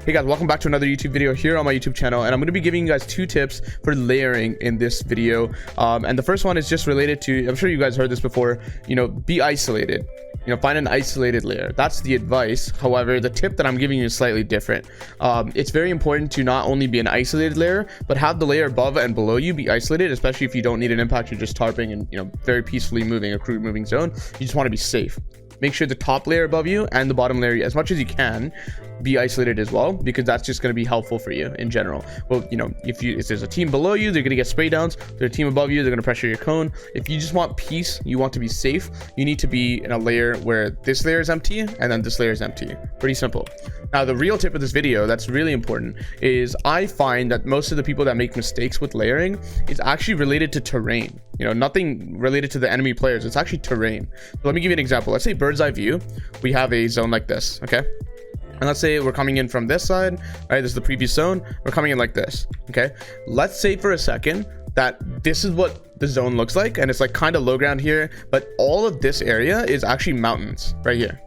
Hey guys, welcome back to another YouTube video here on my YouTube channel, and I'm going to be giving you guys 2 tips for layering in this video. And the first one is just related to, I'm sure you guys heard this before, be isolated. Find an isolated layer. That's the advice. However, the tip that I'm giving you is slightly different. It's very important to not only be an isolated layer, but have the layer above and below you be isolated, especially if you don't need an impact, you're just tarping and very peacefully moving a crude moving zone. You just want to be safe. Make sure the top layer above you and the bottom layer, as much as you can, be isolated as well, because that's just going to be helpful for you in general. Well, if there's a team below you, they're going to get spray downs. If there's a team above you, they're going to pressure your cone. If you just want peace, you want to be safe, you need to be in a layer where this layer is empty and then this layer is empty. Pretty simple. Now, the real tip of this video that's really important is I find that most of the people that make mistakes with layering is actually related to terrain. Nothing related to the enemy players. It's actually terrain. So let me give you an example. Let's say bird's eye view. We have a zone like this, okay? And let's say we're coming in from this side, right? This is the previous zone. We're coming in like this, okay? Let's say for a second that this is what the zone looks like, and it's like kind of low ground here, but all of this area is actually mountains right here,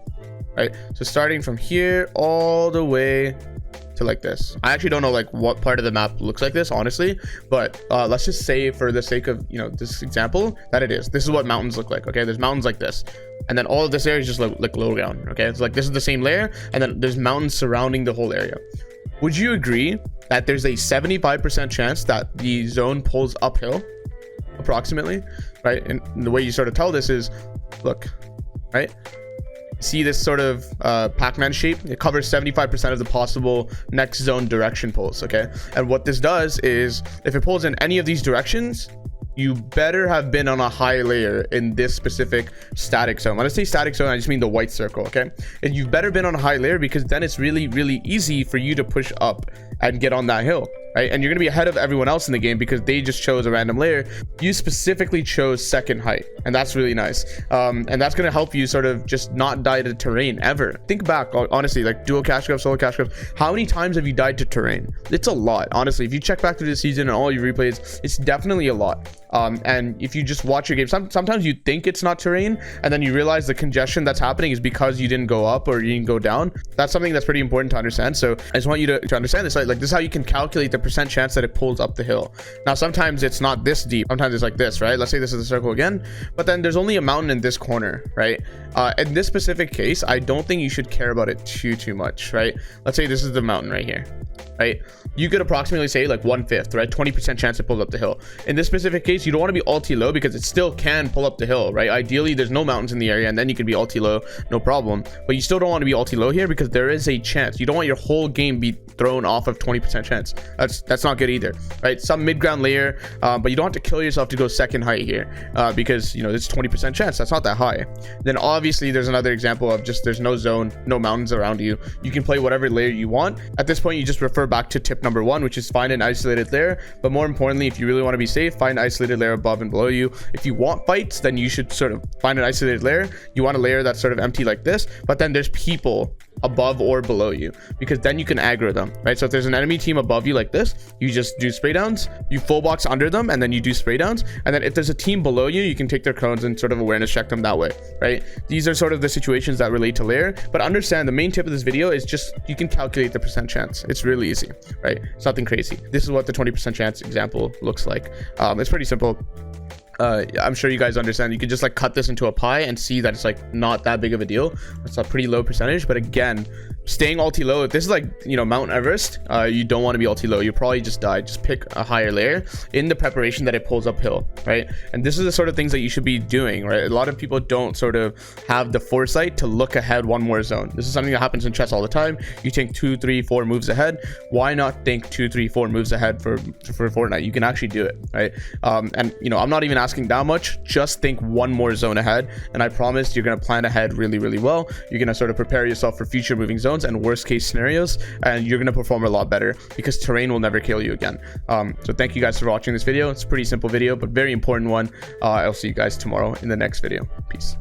right? So starting from here all the way to like this. I actually don't know like what part of the map looks like this, honestly, but let's just say for the sake of this example that this is what mountains look like. Okay, there's mountains like this, and then all of this area is just like low ground. Okay, it's like this is the same layer, and then there's mountains surrounding the whole area. Would you agree that there's a 75% chance that the zone pulls uphill approximately, right? And the way you sort of tell this is, look, right, see this sort of Pac-Man shape? It covers 75% of the possible next zone direction pulls, okay? And what this does is, if it pulls in any of these directions, you better have been on a high layer in this specific static zone. When I say static zone, I just mean the white circle, okay? And you've better been on a high layer, because then it's really, really easy for you to push up and get on that hill, right? And you're gonna be ahead of everyone else in the game because they just chose a random layer. You specifically chose second height, and that's really nice. And that's gonna help you sort of just not die to terrain ever. Think back, honestly, like dual cash grab, solo cash grab, how many times have you died to terrain? It's a lot, honestly. If you check back through the season and all your replays, it's definitely a lot. And if you just watch your game, sometimes you think it's not terrain, and then you realize the congestion that's happening is because you didn't go up or you didn't go down. That's something that's pretty important to understand. So I just want you to understand this. Like this is how you can calculate the percent chance that it pulls up the hill. Now, sometimes it's not this deep. Sometimes it's like this, right? Let's say this is the circle again, but then there's only a mountain in this corner, right? In this specific case, I don't think you should care about it too much, right? Let's say this is the mountain right here, right? You could approximately say like 1/5, right? 20% chance it pulls up the hill. In this specific case, you don't want to be ulti low because it still can pull up the hill, right? Ideally, there's no mountains in the area, and then you can be ulti low, no problem. But you still don't want to be ulti low here because there is a chance. You don't want your whole game be thrown off of 20% chance. That's not good either, right? Some mid-ground layer, but you don't have to kill yourself to go second height here, because it's 20% chance. That's not that high. Then obviously there's another example of just there's no zone, no mountains around you. You can play whatever layer you want. At this point, you just refer back to tip number 1, which is find an isolated layer. But more importantly, if you really want to be safe, find an isolated layer above and below you. If you want fights, then you should sort of find an isolated layer. You want a layer that's sort of empty like this, but then there's people above or below you, because then you can aggro them, right? So if there's an enemy team above you like this, you just do spray downs, you full box under them, and then you do spray downs. And then if there's a team below you, you can take their cones and sort of awareness check them that way, right? These are sort of the situations that relate to layer. But understand, the main tip of this video is just you can calculate the percent chance. It's really easy, right? It's nothing crazy. This is what the 20% chance example looks like. It's pretty simple. I'm sure you guys understand. You could just like cut this into a pie and see that it's like not that big of a deal. It's a pretty low percentage, but again, staying ulti low, if this is like Mount Everest, you don't want to be ulti low. You probably just die. Just pick a higher layer in the preparation that it pulls uphill, right? And this is the sort of things that you should be doing, right? A lot of people don't sort of have the foresight to look ahead one more zone. This is something that happens in chess all the time. You think 2, 3, 4 moves ahead. Why not think 2, 3, 4 moves ahead for Fortnite? You can actually do it, right? And I'm not even asking that much. Just think one more zone ahead, and I promise you're going to plan ahead really, really well. You're going to sort of prepare yourself for future moving zones and worst case scenarios, and you're going to perform a lot better because terrain will never kill you again. So thank you guys for watching this video. It's a pretty simple video, but very important one. I'll see you guys tomorrow in the next video. Peace.